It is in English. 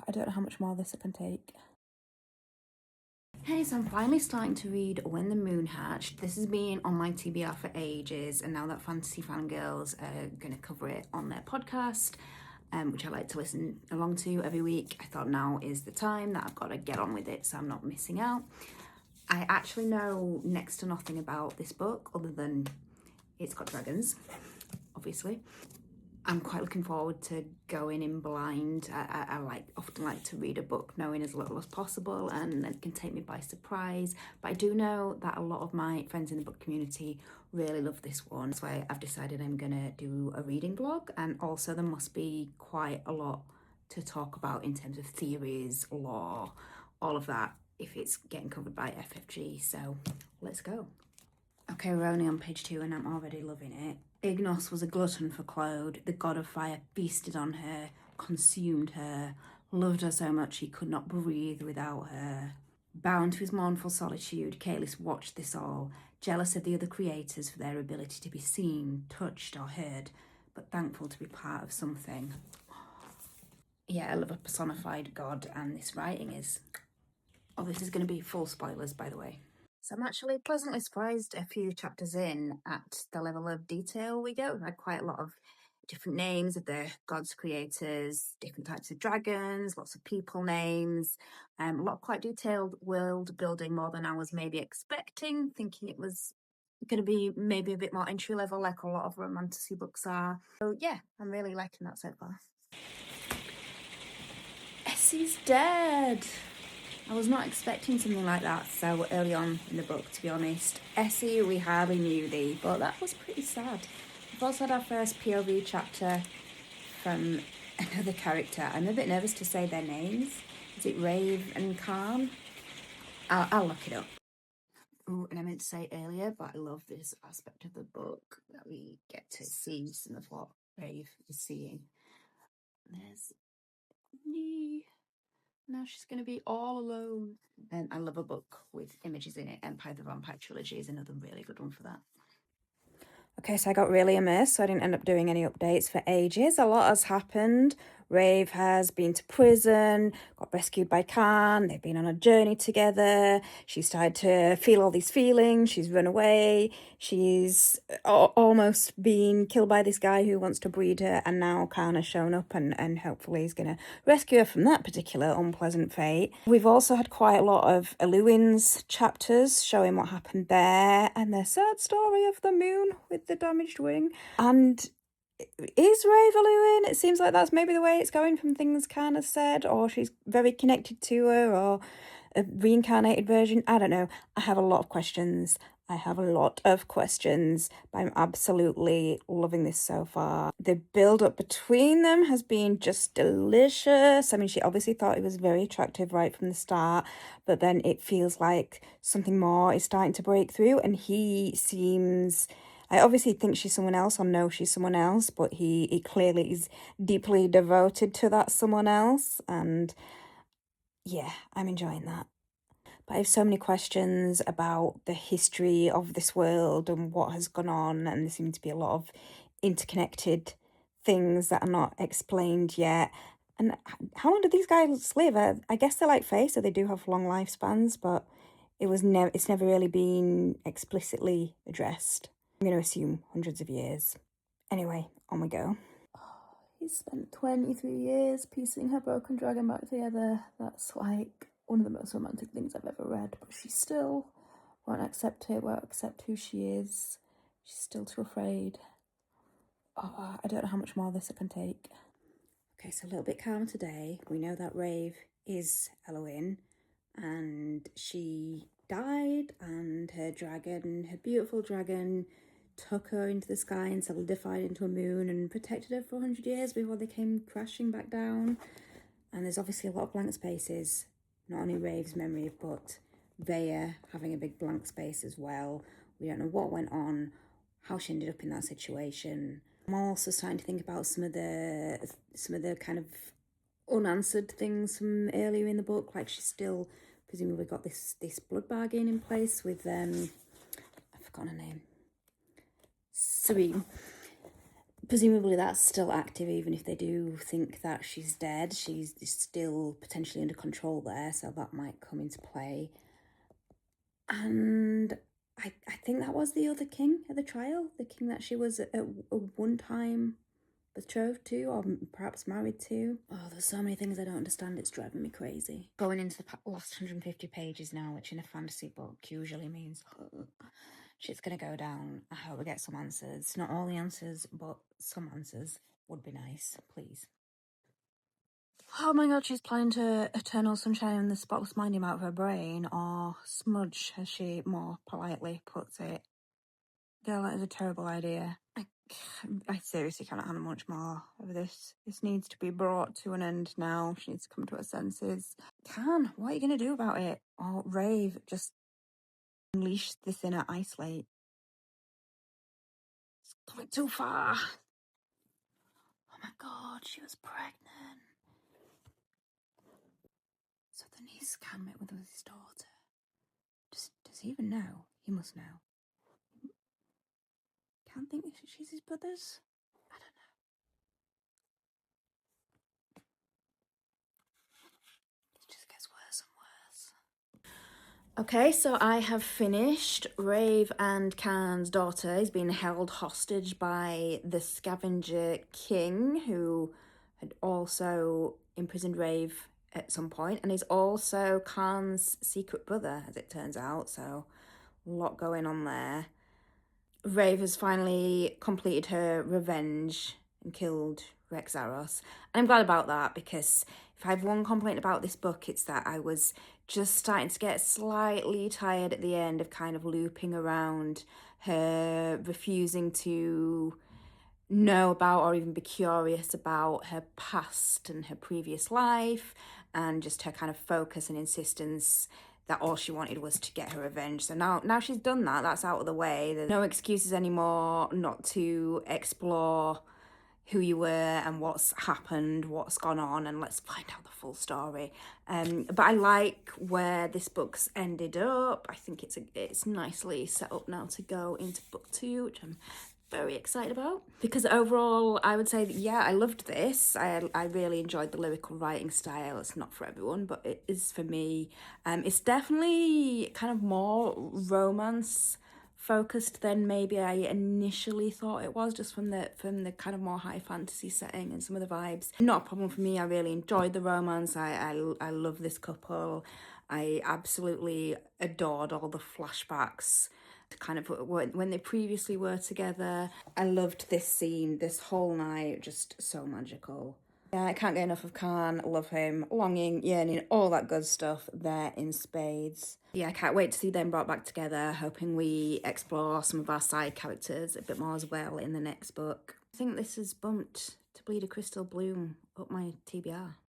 I don't know how much more this I can take. Hey, so I'm finally starting to read When the Moon Hatched. This has been on my TBR for ages, and now that Fantasy Fangirls are going to cover it on their podcast, which I like to listen along to every week, I thought now is the time that I've got to get on with it so I'm not missing out. I actually know next to nothing about this book other than it's got dragons, obviously. I'm quite looking forward to going in blind. I often like to read a book knowing as little as possible, and it can take me by surprise. But I do know that a lot of my friends in the book community really love this one. That's why I've decided I'm gonna do a reading vlog, and also there must be quite a lot to talk about in terms of theories, lore, all of that, if it's getting covered by FFG. So let's go. Okay, we're only on page 2 and I'm already loving it. Ignos was a glutton for Claude. The god of fire feasted on her, consumed her, loved her so much he could not breathe without her. Bound to his mournful solitude, Caelus watched this all, jealous of the other creators for their ability to be seen, touched or heard, but thankful to be part of something. Yeah, I love a personified god, and this writing is... Oh, this is going to be full spoilers, by the way. So I'm actually pleasantly surprised a few chapters in at the level of detail we get. We've had quite a lot of different names of the gods creators, different types of dragons, lots of people names, a lot of quite detailed world building, more than I was maybe expecting, thinking it was going to be maybe a bit more entry level like a lot of romantasy books are. So yeah, I'm really liking that so far. Essie's dead. I was not expecting something like that so early on in the book, to be honest. Essie, we hardly knew thee, but that was pretty sad. We've also had our first POV chapter from another character. I'm a bit nervous to say their names. Is it Rave and Khan? I'll look it up. Oh, and I meant to say earlier, but I love this aspect of the book that we get to see some of what Rave is seeing. There's me. Now she's going to be all alone. And I love a book with images in it. Empire the Vampire Trilogy is another really good one for that. Okay, so I got really immersed, so I didn't end up doing any updates for ages. A lot has happened. Rave has been to prison, got rescued by Khan, they've been on a journey together, she started to feel all these feelings, she's run away, she's almost been killed by this guy who wants to breed her, and now Khan has shown up and hopefully he's going to rescue her from that particular unpleasant fate. We've also had quite a lot of Eluin's chapters showing what happened there, and the sad story of the moon with the damaged wing. And is Rave Eluin? It seems like that's maybe the way it's going from things Khan has said, or she's very connected to her, or a reincarnated version. I don't know. I have a lot of questions. But I'm absolutely loving this so far. The build-up between them has been just delicious. I mean, she obviously thought he was very attractive right from the start, but then it feels like something more is starting to break through, and he seems... I obviously think she's someone else or know she's someone else, but he clearly is deeply devoted to that someone else, and yeah, I'm enjoying that. But I have so many questions about the history of this world and what has gone on, and there seem to be a lot of interconnected things that are not explained yet. And how long do these guys live? I guess they're like Fae, so they do have long lifespans, but it's never really been explicitly addressed. I'm going to assume hundreds of years. Anyway, on we go. He spent 23 years piecing her broken dragon back together. That's like one of the most romantic things I've ever read, but she still won't accept it, won't accept who she is. She's still too afraid. Oh, I don't know how much more this I can take. Okay, so a little bit calmer today. We know that Rave is Eluin, and she died, and her dragon, her beautiful dragon, took her into the sky and solidified into a moon and protected her for 100 years before they came crashing back down. And there's obviously a lot of blank spaces, not only Rave's memory, but Vaya having a big blank space as well. We don't know what went on, how she ended up in that situation. I'm also starting to think about some of the kind of unanswered things from earlier in the book, like she's still presumably got this blood bargain in place with I've forgotten her name, Serene. Presumably that's still active, even if they do think that she's dead. She's still potentially under control there, so that might come into play. And I think that was the other king at the trial, the king that she was at one time betrothed to, or perhaps married to. Oh, there's so many things I don't understand. It's driving me crazy. Going into the last 150 pages now, which in a fantasy book usually means shit's gonna go down. I hope we get some answers. Not all the answers, but some answers would be nice, please. Oh my god, she's planning to Eternal Sunshine in the Spotless Mind him out of her brain, or smudge, as she more politely puts it. Girl, that is a terrible idea. I seriously cannot handle much more of this. This needs to be brought to an end now. She needs to come to her senses. Can, what are you going to do about it? Or Rave, just unleash this inner ice lake. It's going too far. Oh my god, she was pregnant. So the niece can met with his daughter. Does he even know? He must know. Can't think she's his brothers? I don't know. It just gets worse and worse. Okay, so I have finished. Rave and Khan's daughter is being held hostage by the Scavenger King, who had also imprisoned Rave at some point, and is also Khan's secret brother, as it turns out, so a lot going on there. Rave has finally completed her revenge and killed Rexxaros. And I'm glad about that, because if I have one complaint about this book, it's that I was just starting to get slightly tired at the end of kind of looping around her refusing to know about or even be curious about her past and her previous life, and just her kind of focus and insistence that all she wanted was to get her revenge. So now she's done that, that's out of the way. There's no excuses anymore not to explore who you were and what's happened, what's gone on, and let's find out the full story. But I like where this book's ended up. I think it's nicely set up now to go into book 2, which I'm very excited about, because overall I would say that, yeah, I loved this. I really enjoyed the lyrical writing style. It's not for everyone, but it is for me. It's definitely kind of more romance focused than maybe I initially thought it was, just from the kind of more high fantasy setting and some of the vibes. Not a problem for me. I really enjoyed the romance. I love this couple. I absolutely adored all the flashbacks to kind of when they previously were together. I loved this scene, this whole night, just so magical. Yeah, I can't get enough of Khan. Love him. Longing, yearning, all that good stuff there in spades. Yeah, I can't wait to see them brought back together, hoping we explore some of our side characters a bit more as well in the next book. I think this has bumped To Bleed a Crystal Bloom up my TBR.